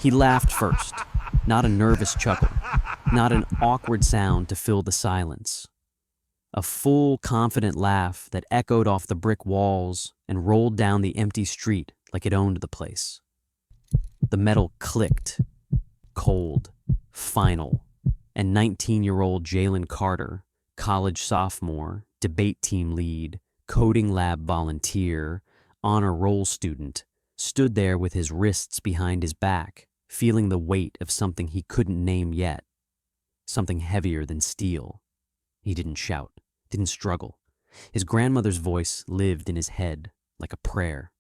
He laughed first, not a nervous chuckle, not an awkward sound to fill the silence. A full, confident laugh that echoed off the brick walls and rolled down the empty street like it owned the place. The metal clicked, cold, final, and 19-year-old Jalen Carter, college sophomore, debate team lead, coding lab volunteer, honor roll student, stood there with his wrists behind his back, feeling the weight of something he couldn't name yet, something heavier than steel. He didn't shout, didn't struggle. His grandmother's voice lived in his head like a prayer.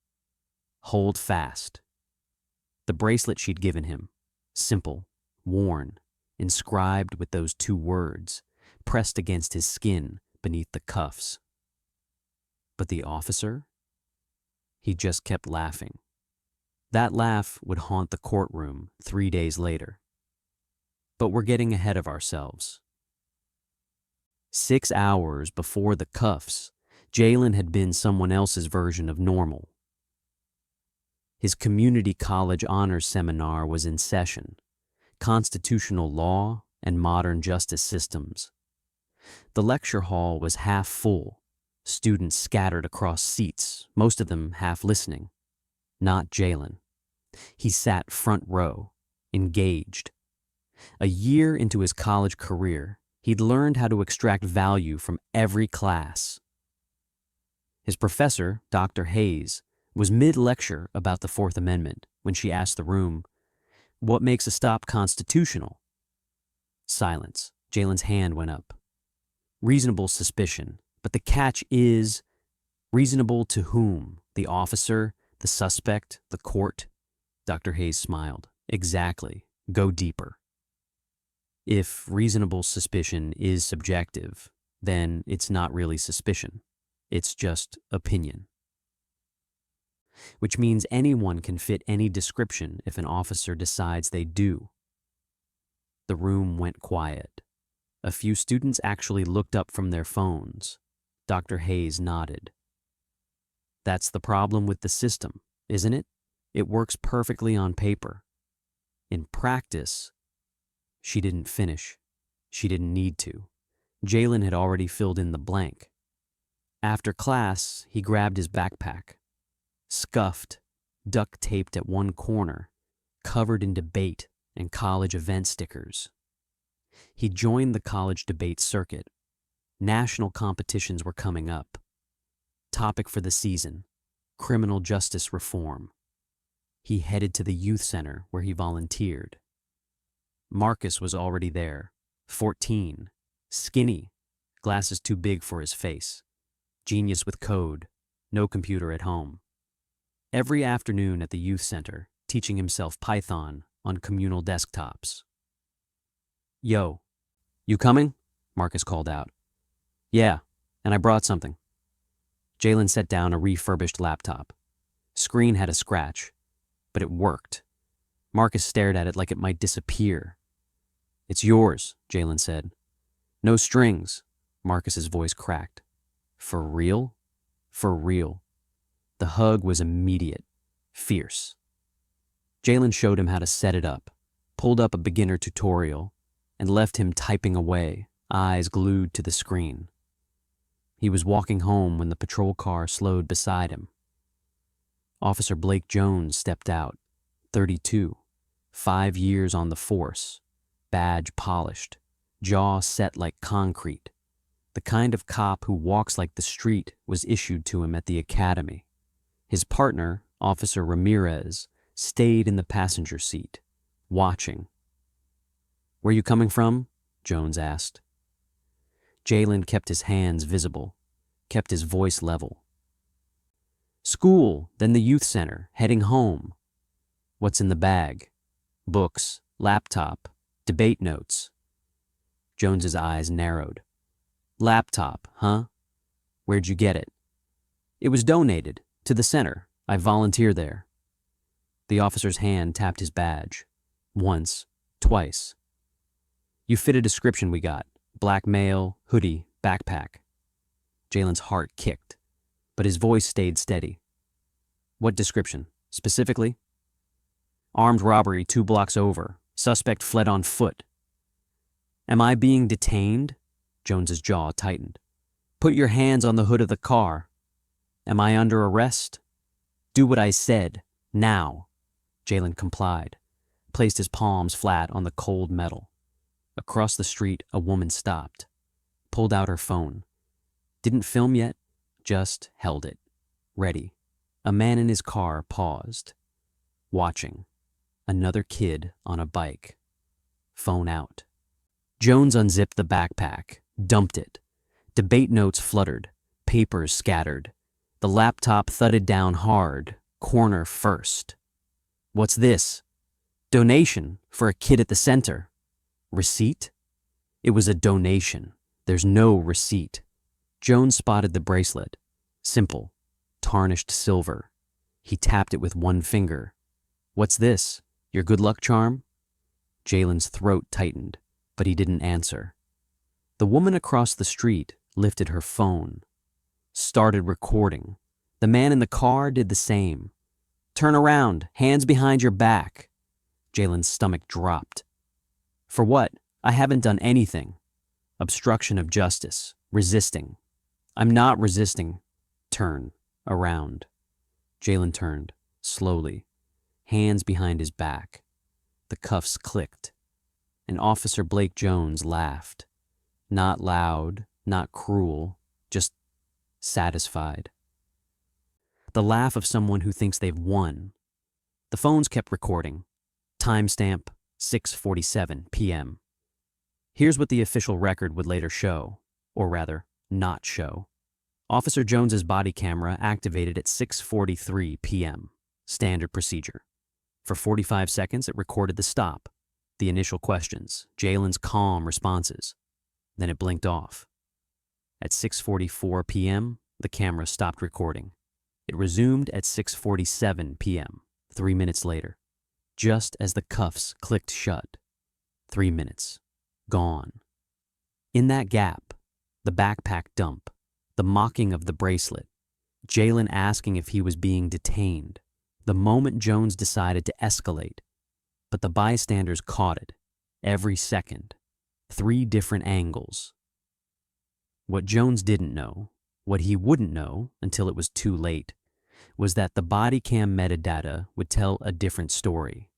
Hold fast. The bracelet she'd given him, simple, worn, inscribed with those two words, pressed against his skin beneath the cuffs. But the officer? He just kept laughing. That laugh would haunt the courtroom 3 days later. But we're getting ahead of ourselves. 6 hours before the cuffs, Jalen had been someone else's version of normal. His community college honors seminar was in session, constitutional law and modern justice systems. The lecture hall was half full, students scattered across seats, most of them half listening. Not Jalen. He sat front row, engaged. A year into his college career, he'd learned how to extract value from every class. His professor, Dr. Hayes, was mid-lecture about the Fourth Amendment when she asked the room, "What makes a stop constitutional?" Silence. Jalen's hand went up. Reasonable suspicion, but the catch is, reasonable to whom? The officer, the suspect, the court? Dr. Hayes smiled. Exactly. Go deeper. If reasonable suspicion is subjective, then it's not really suspicion. It's just opinion. Which means anyone can fit any description if an officer decides they do. The room went quiet. A few students actually looked up from their phones. Dr. Hayes nodded. That's the problem with the system, isn't it? It works perfectly on paper. In practice, she didn't finish. She didn't need to. Jalen had already filled in the blank. After class, he grabbed his backpack. Scuffed, duct-taped at one corner, covered in debate and college event stickers. He joined the college debate circuit. National competitions were coming up. Topic for the season: criminal justice reform. He headed to the youth center where he volunteered. Marcus was already there, 14, skinny, glasses too big for his face, genius with code, no computer at home. Every afternoon at the youth center, teaching himself Python on communal desktops. "Yo, you coming?" Marcus called out. "Yeah, and I brought something." Jalen set down a refurbished laptop. Screen had a scratch, but it worked. Marcus stared at it like it might disappear. "It's yours," Jalen said. "No strings." Marcus's voice cracked. "For real?" "For real." The hug was immediate, fierce. Jalen showed him how to set it up, pulled up a beginner tutorial, and left him typing away, eyes glued to the screen. He was walking home when the patrol car slowed beside him. Officer Blake Jones stepped out, 32, 5 years on the force, badge polished, jaw set like concrete. The kind of cop who walks like the street was issued to him at the academy. His partner, Officer Ramirez, stayed in the passenger seat, watching. "Where you coming from?" Jones asked. Jalen kept his hands visible, kept his voice level. "School, then the youth center, heading home." "What's in the bag?" "Books, laptop, debate notes." Jones's eyes narrowed. "Laptop, huh? Where'd you get it?" "It was donated, to the center. I volunteer there." The officer's hand tapped his badge. Once, twice. "You fit a description we got. Black male, hoodie, backpack." Jalen's heart kicked, but his voice stayed steady. "What description, specifically?" Armed robbery 2 blocks over. Suspect fled on foot. Am I being detained? Jones's jaw tightened. Put your hands on the hood of the car. Am I under arrest? Do what I said, now. Jalen complied, placed his palms flat on the cold metal. Across the street, a woman stopped, pulled out her phone. Didn't film yet, just held it, ready. A man in his car paused, watching. Another kid on a bike. Phone out. Jones unzipped the backpack, dumped it. Debate notes fluttered, papers scattered. The laptop thudded down hard, corner first. What's this? Donation for a kid at the center. Receipt? It was a donation. There's no receipt. Jones spotted the bracelet. Simple, tarnished silver. He tapped it with one finger. What's this? Your good luck charm? Jalen's throat tightened, but he didn't answer. The woman across the street lifted her phone, started recording. The man in the car did the same. Turn around, hands behind your back. Jalen's stomach dropped. For what? I haven't done anything. Obstruction of justice. Resisting. I'm not resisting. Turn. Around. Jalen turned, slowly, hands behind his back. The cuffs clicked, and Officer Blake Jones laughed. Not loud, not cruel, just satisfied. The laugh of someone who thinks they've won. The phones kept recording. Timestamp 6:47 p.m. Here's what the official record would later show, or rather, not show. Officer Jones's body camera activated at 6:43 p.m. Standard procedure. For 45 seconds, it recorded the stop, the initial questions, Jalen's calm responses. Then it blinked off. At 6:44 p.m., the camera stopped recording. It resumed at 6:47 p.m., 3 minutes later, just as the cuffs clicked shut. 3 minutes. Gone. In that gap, the backpack dump, the mocking of the bracelet, Jalen asking if he was being detained, the moment Jones decided to escalate. But the bystanders caught it, every second, 3 different angles. What Jones didn't know, what he wouldn't know until it was too late, was that the body cam metadata would tell a different story.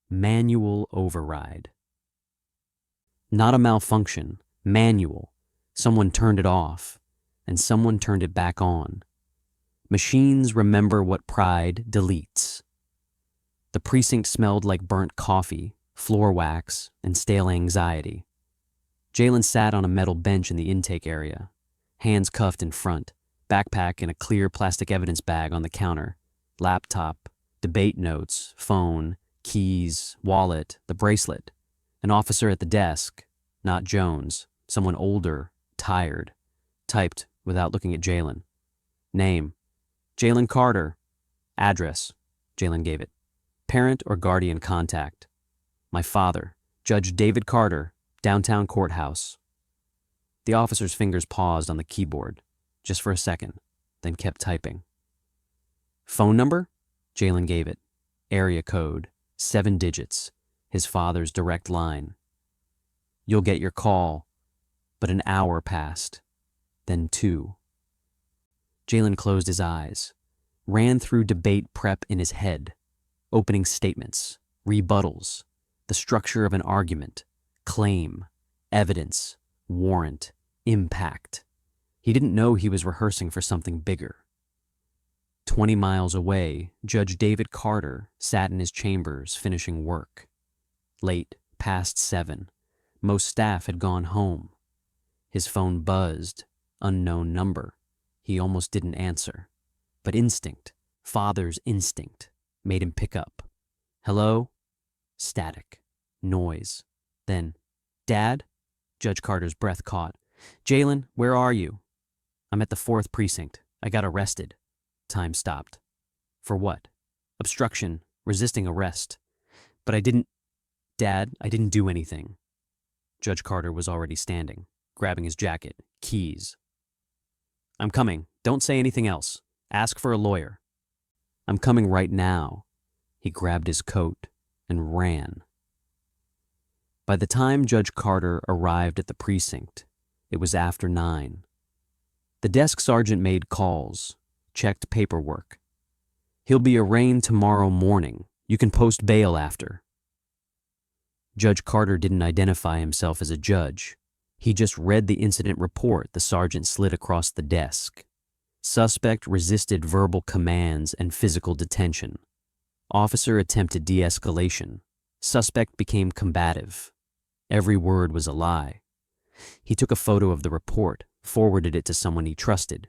Manual override. Not a malfunction, manual. Someone turned it off, and someone turned it back on. Machines remember what pride deletes. The precinct smelled like burnt coffee, floor wax, and stale anxiety. Jalen sat on a metal bench in the intake area, hands cuffed in front, backpack in a clear plastic evidence bag on the counter, laptop, debate notes, phone, keys, wallet, the bracelet. An officer at the desk, not Jones, someone older, tired, typed without looking at Jalen. Name, Jalen Carter. Address, Jalen gave it. Parent or guardian contact. My father, Judge David Carter, downtown courthouse. The officer's fingers paused on the keyboard, just for a second, then kept typing. Phone number? Jalen gave it. Area code, 7 digits, his father's direct line. You'll get your call. But an hour passed, then 2. Jalen closed his eyes, ran through debate prep in his head, opening statements, rebuttals, the structure of an argument, claim, evidence, warrant, impact. He didn't know he was rehearsing for something bigger. 20 miles away, Judge David Carter sat in his chambers finishing work. Late, past 7, most staff had gone home. His phone buzzed, unknown number. He almost didn't answer. But instinct, father's instinct, made him pick up. Hello? Static. Noise. Then, Dad? Judge Carter's breath caught. Jalen, where are you? I'm at the 4th precinct. I got arrested. Time stopped. For what? Obstruction, resisting arrest. But I didn't... Dad, I didn't do anything. Judge Carter was already standing, grabbing his jacket, keys. I'm coming. Don't say anything else. Ask for a lawyer. I'm coming right now. He grabbed his coat, and ran. By the time Judge Carter arrived at the precinct, it was after 9. The desk sergeant made calls, checked paperwork. "He'll be arraigned tomorrow morning. You can post bail after." Judge Carter didn't identify himself as a judge. He just read the incident report the sergeant slid across the desk. Suspect resisted verbal commands and physical detention. Officer attempted de-escalation. Suspect became combative. Every word was a lie. He took a photo of the report, forwarded it to someone he trusted.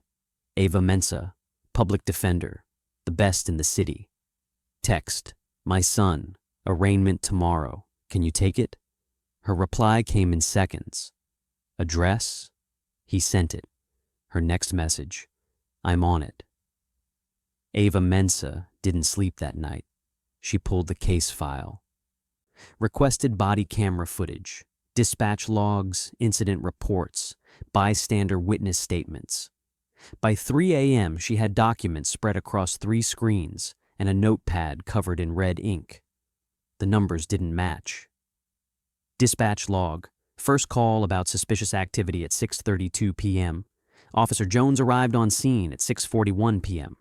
Ava Mensa, public defender, the best in the city. Text, "My son, arraignment tomorrow. Can you take it?" Her reply came in seconds. Address? He sent it. Her next message, "I'm on it." Ava Mensa didn't sleep that night. She pulled the case file. Requested body camera footage, dispatch logs, incident reports, bystander witness statements. By 3 a.m., she had documents spread across 3 screens and a notepad covered in red ink. The numbers didn't match. Dispatch log. First call about suspicious activity at 6:32 p.m. Officer Jones arrived on scene at 6:41 p.m.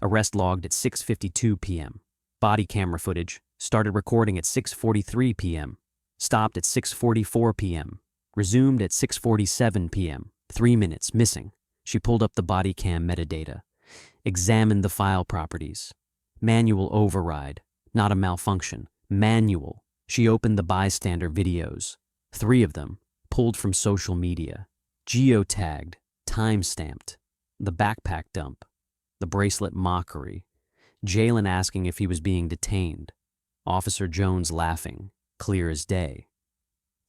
Arrest logged at 6:52 p.m. Body camera footage. Started recording at 6:43 p.m. Stopped at 6:44 p.m. Resumed at 6:47 p.m. 3 minutes missing. She pulled up the body cam metadata. Examined the file properties. Manual override. Not a malfunction. Manual. She opened the bystander videos. 3 of them, pulled from social media. Geotagged. Time-stamped. The backpack dump. The bracelet mockery. Jalen asking if he was being detained. Officer Jones laughing, clear as day.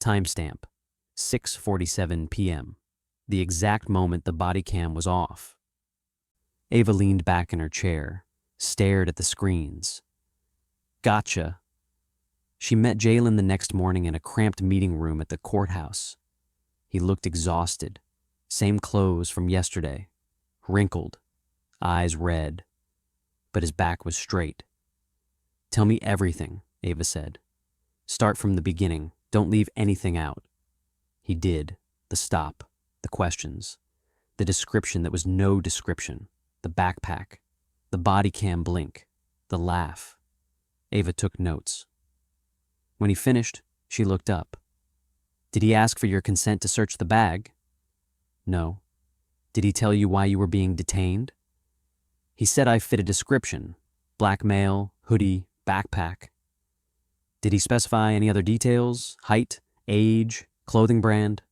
Timestamp, 6:47 p.m., the exact moment the body cam was off. Ava leaned back in her chair, stared at the screens. Gotcha. She met Jalen the next morning in a cramped meeting room at the courthouse. He looked exhausted, same clothes from yesterday, wrinkled, eyes red, but his back was straight. "Tell me everything," Ava said. "Start from the beginning. Don't leave anything out." He did. The stop, the questions, the description that was no description, the backpack, the body cam blink, the laugh. Ava took notes. When he finished, she looked up. "Did he ask for your consent to search the bag?" "No." "Did he tell you why you were being detained?" "He said I fit a description. Blackmail, hoodie, backpack." "Did he specify any other details? Height, age, clothing brand?"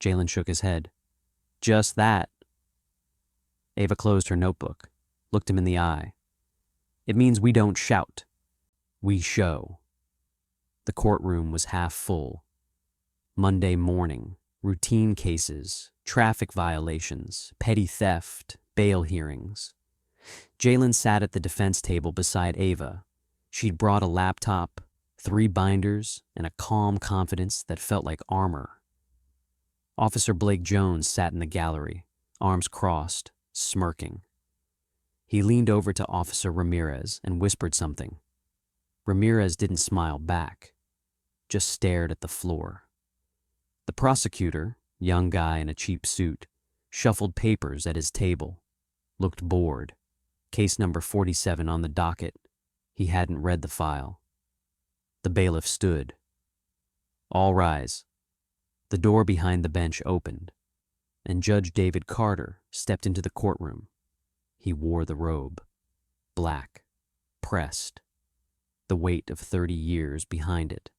Jalen shook his head. "Just that." Ava closed her notebook, looked him in the eye. "It means we don't shout. We show." The courtroom was half full. Monday morning, routine cases, traffic violations, petty theft, bail hearings. Jalen sat at the defense table beside Ava. She'd brought a laptop, 3 binders, and a calm confidence that felt like armor. Officer Blake Jones sat in the gallery, arms crossed, smirking. He leaned over to Officer Ramirez and whispered something. Ramirez didn't smile back, just stared at the floor. The prosecutor, young guy in a cheap suit, shuffled papers at his table, looked bored. Case number 47 on the docket. He hadn't read the file. The bailiff stood. "All rise." The door behind the bench opened, and Judge David Carter stepped into the courtroom. He wore the robe, black, pressed, the weight of 30 years behind it.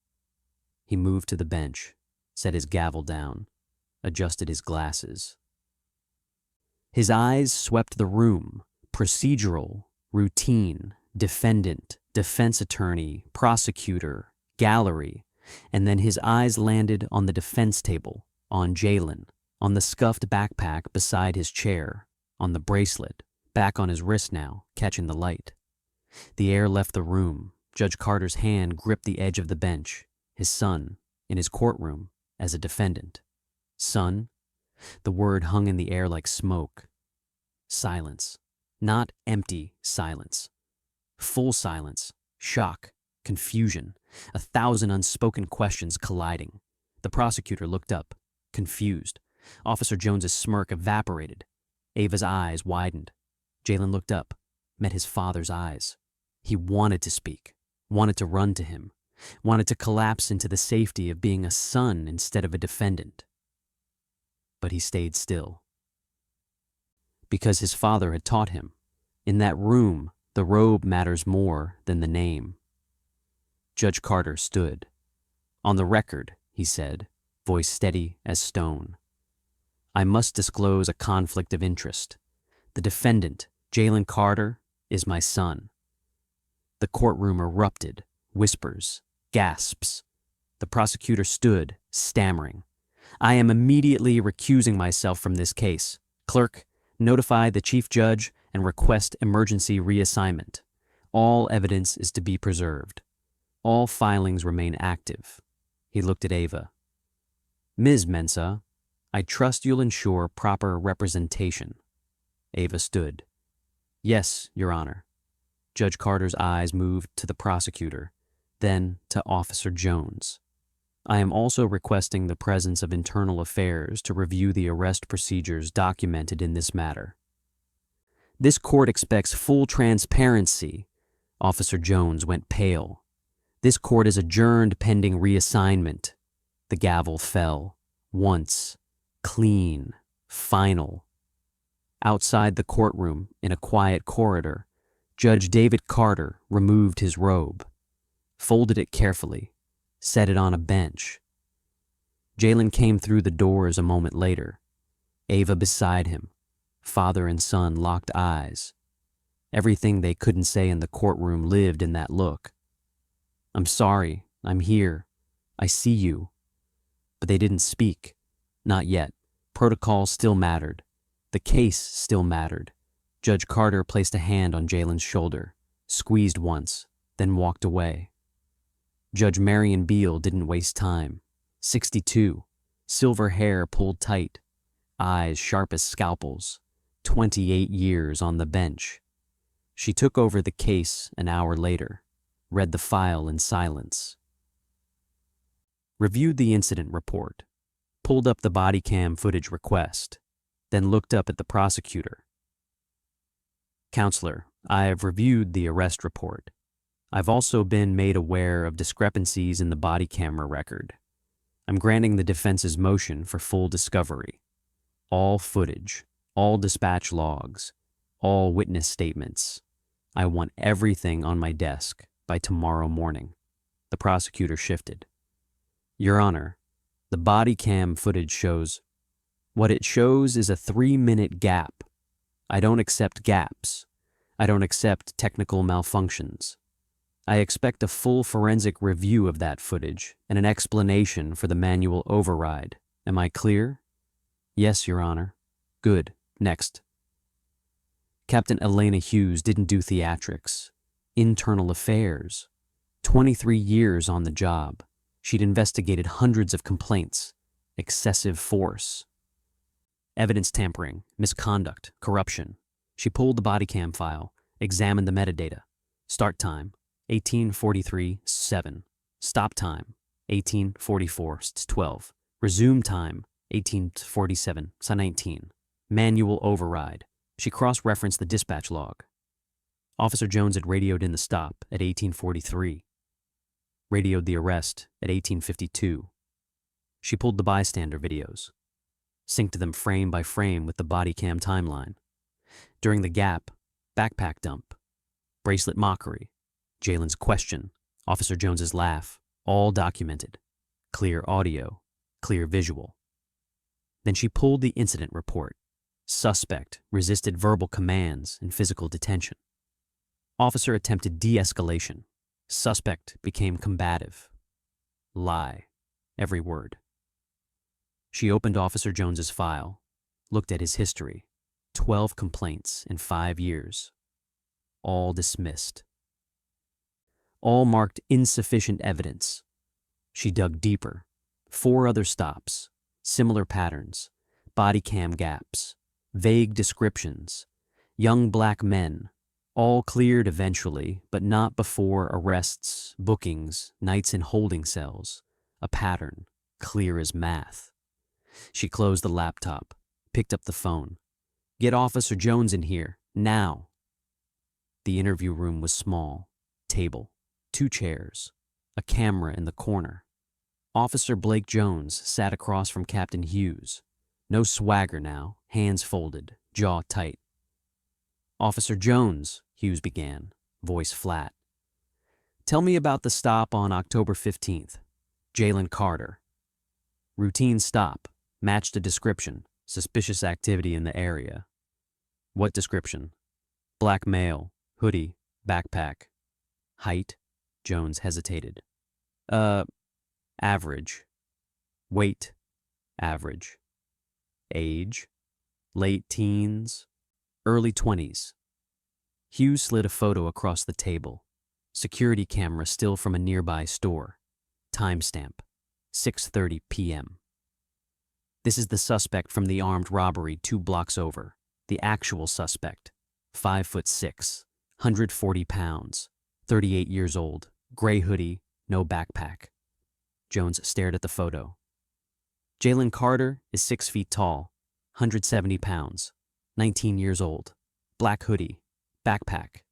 He moved to the bench, set his gavel down, adjusted his glasses. His eyes swept the room, procedural, routine, defendant, defense attorney, prosecutor, gallery, and then his eyes landed on the defense table, on Jalen, on the scuffed backpack beside his chair, on the bracelet, back on his wrist now, catching the light. The air left the room. Judge Carter's hand gripped the edge of the bench, his son, in his courtroom, as a defendant. Son? The word hung in the air like smoke. Silence. Not empty silence. Full silence. Shock. confusion, 1,000 unspoken questions colliding. The prosecutor looked up, confused. Officer Jones's smirk evaporated. Ava's eyes widened. Jalen looked up, met his father's eyes. He wanted to speak, wanted to run to him, wanted to collapse into the safety of being a son instead of a defendant. But he stayed still. Because his father had taught him, in that room, the robe matters more than the name. Judge Carter stood. "On the record," he said, voice steady as stone, "I must disclose a conflict of interest. The defendant, Jalen Carter, is my son." The courtroom erupted, whispers, gasps. The prosecutor stood, stammering. "I am immediately recusing myself from this case. Clerk, notify the chief judge and request emergency reassignment. All evidence is to be preserved. All filings remain active." He looked at Ava. "Ms. Mensah, I trust you'll ensure proper representation." Ava stood. "Yes, Your Honor." Judge Carter's eyes moved to the prosecutor, then to Officer Jones. "I am also requesting the presence of Internal Affairs to review the arrest procedures documented in this matter." "This court expects full transparency." Officer Jones went pale. "This court is adjourned pending reassignment." The gavel fell. Once. Clean. Final. Outside the courtroom, in a quiet corridor, Judge David Carter removed his robe, folded it carefully, set it on a bench. Jalen came through the doors a moment later, Ava beside him. Father and son locked eyes. Everything they couldn't say in the courtroom lived in that look. "I'm sorry, I'm here, I see you." But they didn't speak. Not yet. Protocol still mattered. The case still mattered. Judge Carter placed a hand on Jalen's shoulder, squeezed once, then walked away. Judge Marion Beale didn't waste time. 62, silver hair pulled tight, eyes sharp as scalpels, 28 years on the bench. She took over the case an hour later, read the file in silence. Reviewed the incident report, pulled up the body cam footage request, then looked up at the prosecutor. "Counselor, I have reviewed the arrest report. I've also been made aware of discrepancies in the body camera record. I'm granting the defense's motion for full discovery. All footage, all dispatch logs, all witness statements. I want everything on my desk by tomorrow morning." The prosecutor shifted. "Your Honor, the body cam footage shows. What it shows is a 3-minute gap. I don't accept gaps. I don't accept technical malfunctions. I expect a full forensic review of that footage and an explanation for the manual override. Am I clear?" "Yes, Your Honor." "Good. Next." Captain Elena Hughes didn't do theatrics. Internal Affairs. 23 years on the job. She'd investigated hundreds of complaints. Excessive force. Evidence tampering, misconduct, corruption. She pulled the body cam file, examined the metadata. Start time, 18:43:7. Stop time, 18:44:12. Resume time, 18:47:19. Manual override. She cross-referenced the dispatch log. Officer Jones had radioed in the stop at 18:43. Radioed the arrest at 18:52. She pulled the bystander videos, synced them frame by frame with the body cam timeline. During the gap, backpack dump, bracelet mockery, Jalen's question, Officer Jones's laugh, all documented. Clear audio, clear visual. Then she pulled the incident report. Suspect resisted verbal commands and physical detention. Officer attempted de-escalation. Suspect became combative. Lie. Every word. She opened Officer Jones's file, looked at his history. 12 complaints in 5 years. All dismissed. All marked insufficient evidence. She dug deeper. 4 other stops. Similar patterns. Body cam gaps. Vague descriptions. Young black men. All cleared eventually, but not before arrests, bookings, nights in holding cells. A pattern, clear as math. She closed the laptop, picked up the phone. "Get Officer Jones in here, now." The interview room was small. Table, 2 chairs, a camera in the corner. Officer Blake Jones sat across from Captain Hughes. No swagger now, hands folded, jaw tight. "Officer Jones," Hughes began, voice flat. "Tell me about the stop on October 15th. Jalen Carter." "Routine stop. Matched a description. Suspicious activity in the area." "What description?" "Black male, hoodie, backpack." "Height?" Jones hesitated. Average." "Weight?" "Average." "Age?" "Late teens, early 20s." Hughes slid a photo across the table. Security camera still from a nearby store. Timestamp, 6:30 p.m. "This is the suspect from the armed robbery 2 blocks over. The actual suspect, 5'6", 140 pounds, 38 years old, gray hoodie, no backpack." Jones stared at the photo. "Jalen Carter is 6 feet tall, 170 pounds, 19 years old, black hoodie, backpack.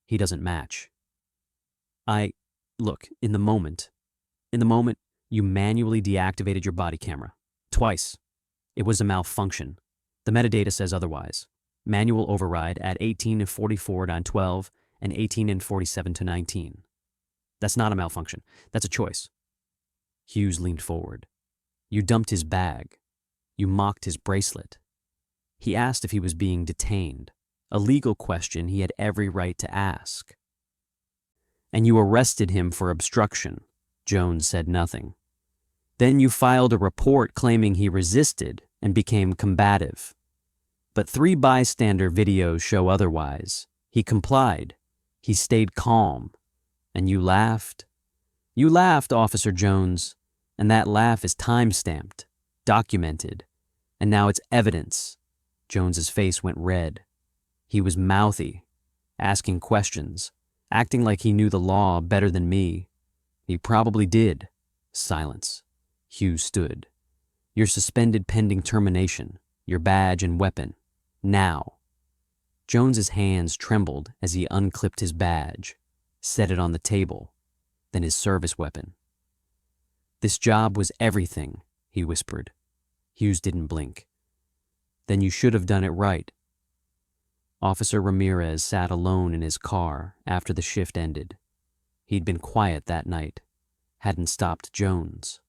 He doesn't match." Look, in the moment, you manually deactivated your body camera. Twice. It was a malfunction. The metadata says otherwise. Manual override at 18:44:12 and 18:47:19. That's not a malfunction. That's a choice." Hughes leaned forward. "You dumped his bag. You mocked his bracelet. He asked if he was being detained, a legal question he had every right to ask. And you arrested him for obstruction." Jones said nothing. "Then you filed a report claiming he resisted and became combative. But 3 bystander videos show otherwise. He complied. He stayed calm. And you laughed. You laughed, Officer Jones, and that laugh is time-stamped, documented, and now it's evidence." Jones's face went red. He was mouthy, asking questions, acting like he knew the law better than me. "He probably did." Silence. Hughes stood. "You're suspended pending termination. Your badge and weapon. Now." Jones's hands trembled as he unclipped his badge, set it on the table, then his service weapon. "This job was everything," he whispered. Hughes didn't blink. "Then you should have done it right." Officer Ramirez sat alone in his car after the shift ended. He'd been quiet that night, hadn't stopped Jones.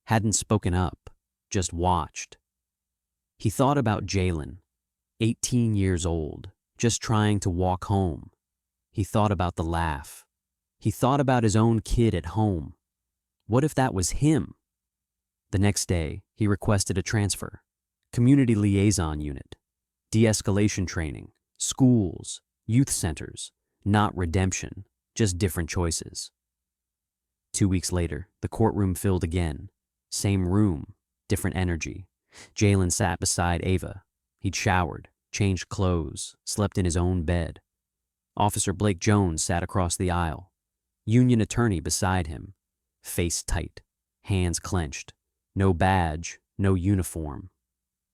Hadn't spoken up, just watched. He thought about Jalen, 18 years old, just trying to walk home. He thought about the laugh. He thought about his own kid at home. What if that was him? The next day, he requested a transfer. Community liaison unit, de-escalation training, schools, youth centers, not redemption, just different choices. 2 weeks later, the courtroom filled again. Same room, different energy. Jalen sat beside Ava. He'd showered, changed clothes, slept in his own bed. Officer Blake Jones sat across the aisle. Union attorney beside him. Face tight, hands clenched. No badge, no uniform.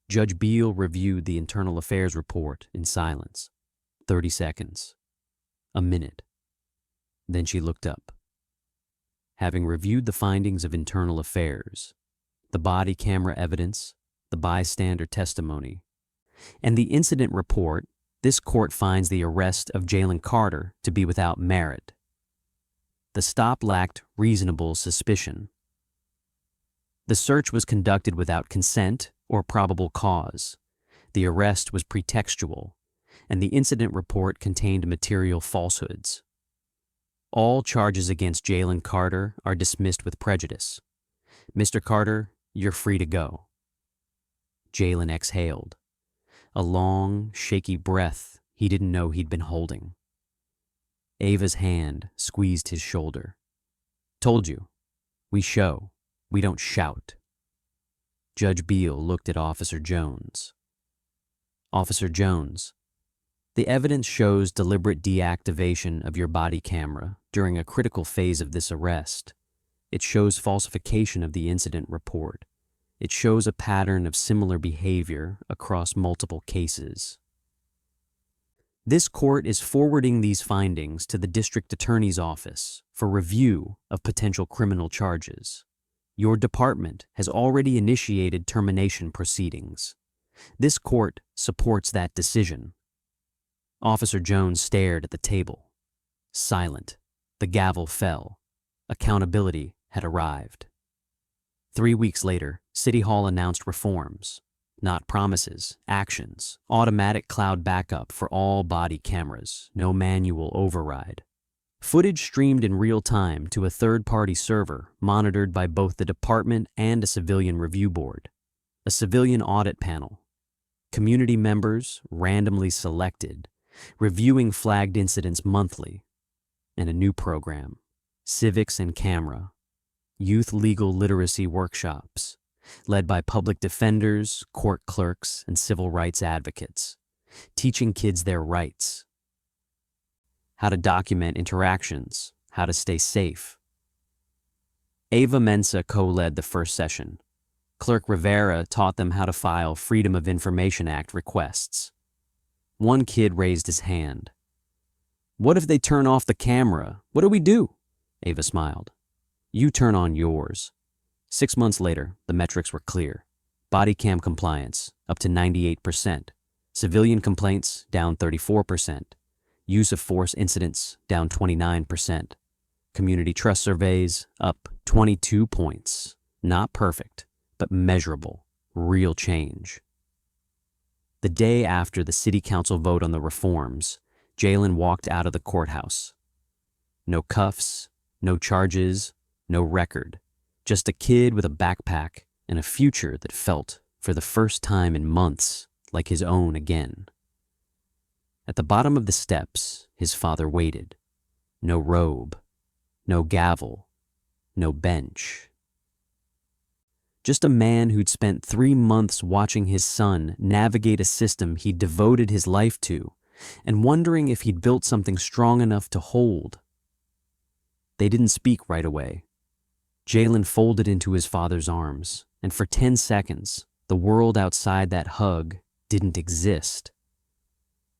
Judge Beal reviewed the internal affairs report in silence. 30 seconds. A minute. Then she looked up. Having reviewed the findings of internal affairs, the body camera evidence, the bystander testimony, and the incident report, this court finds the arrest of Jalen Carter to be without merit. The stop lacked reasonable suspicion. The search was conducted without consent or probable cause. The arrest was pretextual, and the incident report contained material falsehoods. All charges against Jalen Carter are dismissed with prejudice. Mr. Carter, you're free to go. Jalen exhaled. A long, shaky breath he didn't know he'd been holding. Ava's hand squeezed his shoulder. Told you. We show. We don't shout. Judge Beal looked at Officer Jones. Officer Jones, The evidence shows deliberate deactivation of your body camera during a critical phase of this arrest. It shows falsification of the incident report. It shows a pattern of similar behavior across multiple cases. This court is forwarding these findings to the district attorney's office for review of potential criminal charges. Your department has already initiated termination proceedings. This court supports that decision. Officer Jones stared at the table. Silent. The gavel fell. Accountability had arrived. 3 weeks later, City Hall announced reforms. Not promises, actions. Automatic cloud backup for all body cameras. No manual override. Footage streamed in real time to a third-party server monitored by both the department and a civilian review board. A civilian audit panel. Community members, randomly selected, reviewing flagged incidents monthly. And a new program. Civics and Camera. Youth legal literacy workshops, led by public defenders, court clerks, and civil rights advocates, teaching kids their rights. How to document interactions, how to stay safe. Ava Mensah co-led the first session. Clerk Rivera taught them how to file Freedom of Information Act requests. One kid raised his hand. "What if they turn off the camera? What do we do?" Ava smiled. "You turn on yours." 6 months later, the metrics were clear. Body cam compliance, up to 98%. Civilian complaints, down 34%. Use of force incidents, down 29%. Community trust surveys, up 22 points. Not perfect, but measurable. Real change. The day after the city council vote on the reforms, Jalen walked out of the courthouse. No cuffs, no charges, no record. Just a kid with a backpack and a future that felt, for the first time in months, like his own again. At the bottom of the steps, his father waited. No robe, no gavel, no bench. Just a man who'd spent 3 months watching his son navigate a system he'd devoted his life to and wondering if he'd built something strong enough to hold. They didn't speak right away. Jalen folded into his father's arms, and for 10 seconds, the world outside that hug didn't exist.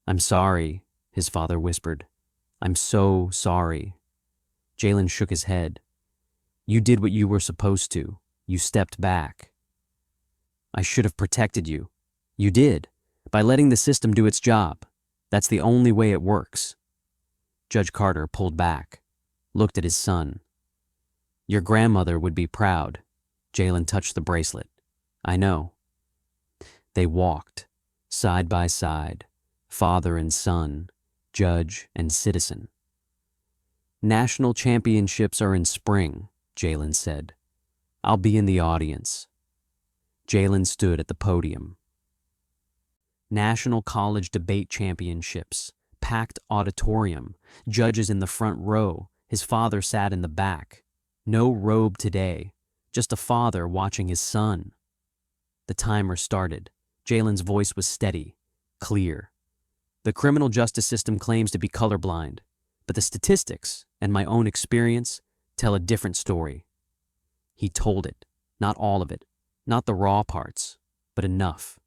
"I'm sorry," his father whispered. "I'm so sorry." Jalen shook his head. "You did what you were supposed to. You stepped back." "I should have protected you." "You did, by letting the system do its job. That's the only way it works." Judge Carter pulled back, looked at his son. "Your grandmother would be proud." Jalen touched the bracelet. "I know." They walked, side by side, father and son, judge and citizen. "National championships are in spring," Jalen said. "I'll be in the audience." Jalen stood at the podium. National College Debate Championships, packed auditorium, judges in the front row, his father sat in the back. No robe today, just a father watching his son. The timer started. Jalen's voice was steady, clear. "The criminal justice system claims to be colorblind, but the statistics and my own experience tell a different story." He told it, not all of it, not the raw parts, but enough.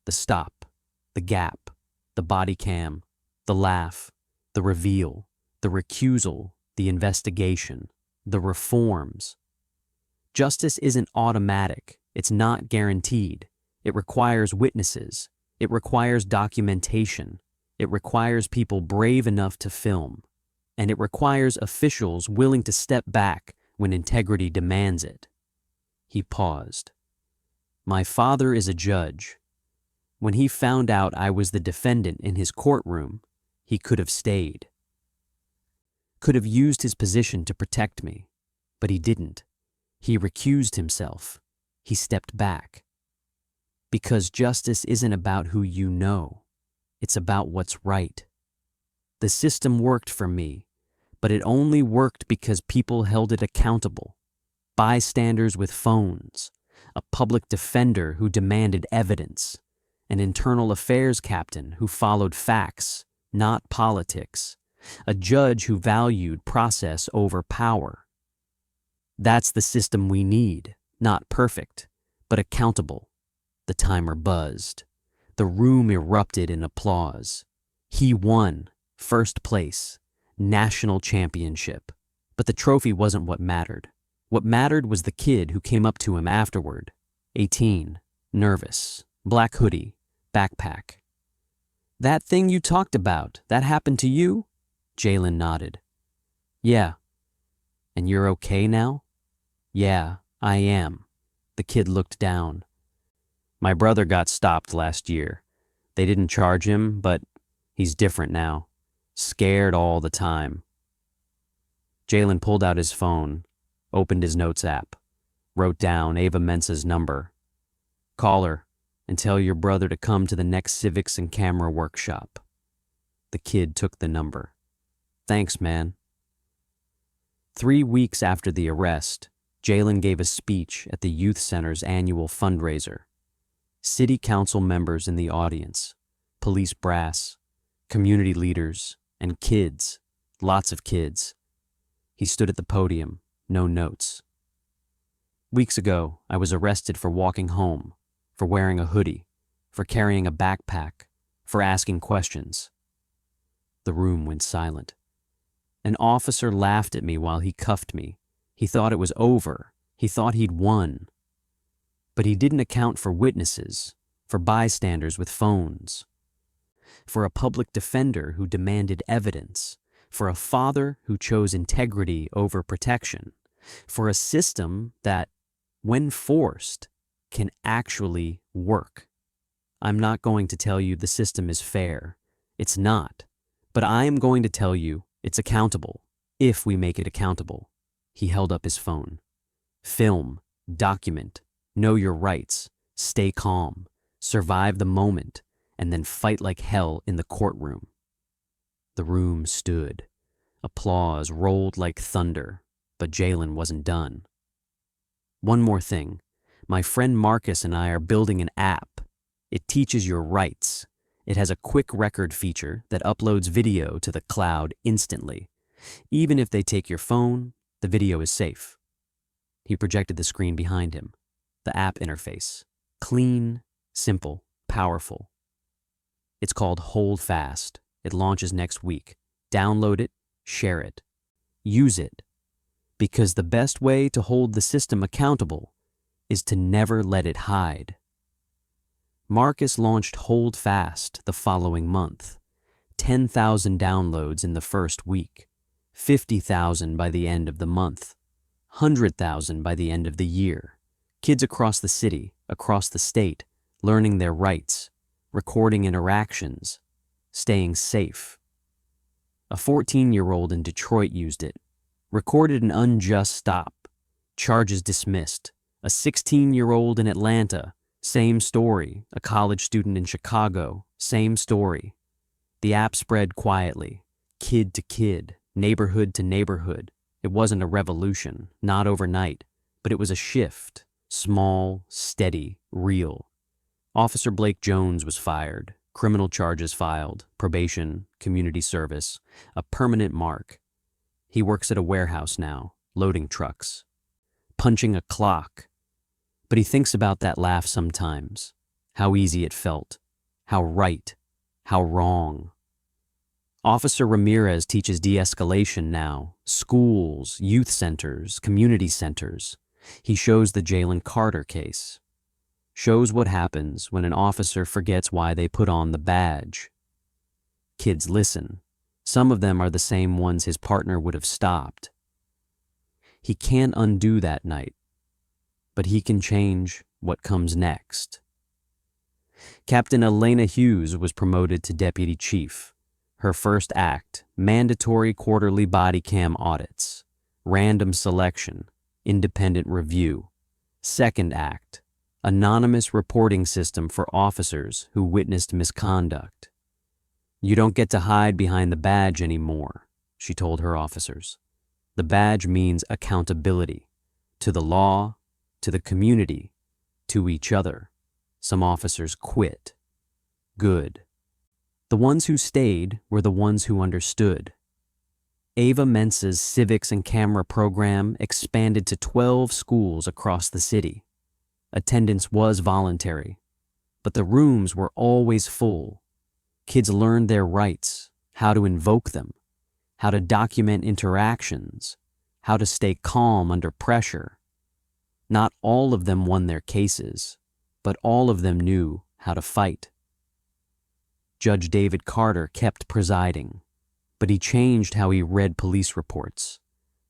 The stop, the gap, the body cam, the laugh, the reveal, the recusal, the investigation, the reforms. Justice isn't automatic. It's not guaranteed. It requires witnesses. It requires documentation. It requires people brave enough to film. And it requires officials willing to step back when integrity demands it. He paused. "My father is a judge. When he found out I was the defendant in his courtroom, he could have stayed. Could have used his position to protect me, but he didn't. He recused himself. He stepped back. Because justice isn't about who you know. It's about what's right. The system worked for me, but it only worked because people held it accountable. Bystanders with phones, a public defender who demanded evidence, an internal affairs captain who followed facts, not politics. A judge who valued process over power. That's the system we need, not perfect, but accountable. The timer buzzed. The room erupted in applause. He won, first place, national championship. But the trophy wasn't what mattered. What mattered was the kid who came up to him afterward, 18, nervous, black hoodie, backpack. "That thing you talked about, that happened to you?" Jalen nodded. "Yeah." "And you're okay now?" "Yeah, I am." The kid looked down. "My brother got stopped last year. They didn't charge him, but he's different now. Scared all the time." Jalen pulled out his phone, opened his notes app, wrote down Ava Mensa's number. "Call her and tell your brother to come to the next civics and camera workshop." The kid took the number. "Thanks, man." 3 weeks after the arrest, Jalen gave a speech at the youth center's annual fundraiser. City council members in the audience, police brass, community leaders, and kids, lots of kids. He stood at the podium, no notes. "Weeks ago, I was arrested for walking home, for wearing a hoodie, for carrying a backpack, for asking questions." The room went silent. An officer laughed at me while he cuffed me. He thought it was over. He thought he'd won. But he didn't account for witnesses, for bystanders with phones, for a public defender who demanded evidence, for a father who chose integrity over protection, for a system that, when forced, can actually work. I'm not going to tell you the system is fair. It's not. But I am going to tell you it's accountable, if we make it accountable. He held up his phone. Film, document, know your rights, stay calm, survive the moment, and then fight like hell in the courtroom. The room stood. Applause rolled like thunder, but Jalen wasn't done. "One more thing. My friend Marcus and I are building an app. It teaches your rights. It has a quick record feature that uploads video to the cloud instantly. Even if they take your phone, the video is safe." He projected the screen behind him. The app interface. Clean, simple, powerful. It's called Hold Fast. It launches next week. Download it, share it, use it. Because the best way to hold the system accountable is to never let it hide. Marcus launched Hold Fast the following month. 10,000 downloads in the first week, 50,000 by the end of the month, 100,000 by the end of the year. Kids across the city, across the state, learning their rights, recording interactions, staying safe. A 14-year-old in Detroit used it, recorded an unjust stop, charges dismissed. A 16-year-old in Atlanta, same story. A college student in Chicago, same story. The app spread quietly, kid to kid, neighborhood to neighborhood. It wasn't a revolution, not overnight, but it was a shift, small, steady, real. Officer Blake Jones was fired, criminal charges filed, probation, community service, a permanent mark. He works at a warehouse now, loading trucks, punching a clock. But he thinks about that laugh sometimes, how easy it felt, how right, how wrong. Officer Ramirez teaches de-escalation now, schools, youth centers, community centers. He shows the Jalen Carter case, shows what happens when an officer forgets why they put on the badge. Kids listen. Some of them are the same ones his partner would have stopped. He can't undo that night, but he can change what comes next. Captain Elena Hughes was promoted to deputy chief. Her first act, mandatory quarterly body cam audits, random selection, independent review. Second act, anonymous reporting system for officers who witnessed misconduct. "You don't get to hide behind the badge anymore," she told her officers. The badge means accountability, to the law, to the community, to each other. Some officers quit. Good. The ones who stayed were the ones who understood. Ava Mensa's civics and camera program expanded to 12 schools across the city. Attendance was voluntary, but the rooms were always full. Kids learned their rights, how to invoke them, how to document interactions, how to stay calm under pressure. Not all of them won their cases, but all of them knew how to fight. Judge David Carter kept presiding, but he changed how he read police reports,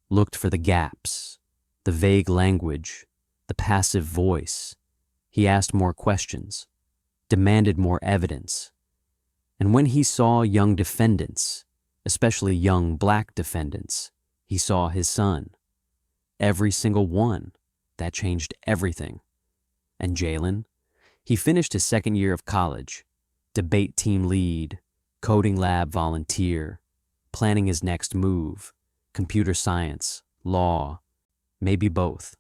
looked for the gaps, the vague language, the passive voice. He asked more questions, demanded more evidence. And when he saw young defendants, especially young black defendants, he saw his son. Every single one. That changed everything. And Jalen? He finished his second year of college, debate team lead, coding lab volunteer, planning his next move, computer science, law, maybe both.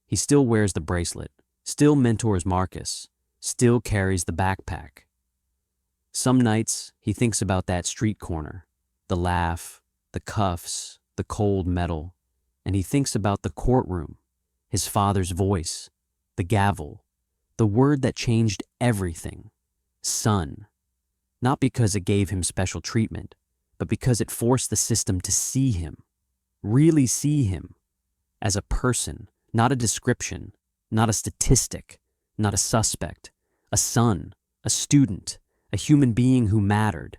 He still wears the bracelet, still mentors Marcus, still carries the backpack. Some nights he thinks about that street corner, the laugh, the cuffs, the cold metal, and he thinks about the courtroom, his father's voice, the gavel, the word that changed everything, son. Not because it gave him special treatment, but because it forced the system to see him, really see him, as a person, not a description, not a statistic, not a suspect, a son, a student, a human being who mattered.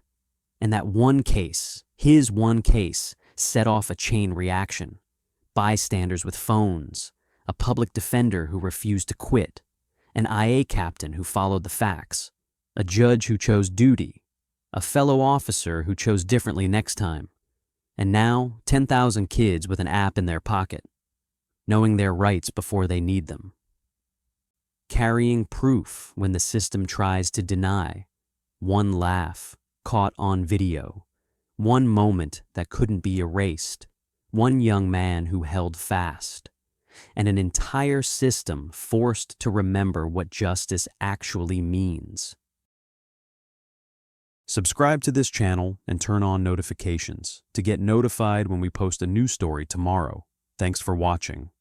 And that one case, his one case, set off a chain reaction. Bystanders with phones, a public defender who refused to quit, an IA captain who followed the facts, a judge who chose duty, a fellow officer who chose differently next time, and now 10,000 kids with an app in their pocket, knowing their rights before they need them. Carrying proof when the system tries to deny. One laugh, caught on video. One moment that couldn't be erased. One young man who held fast. And an entire system forced to remember what justice actually means. Subscribe to this channel and turn on notifications to get notified when we post a new story tomorrow. Thanks for watching.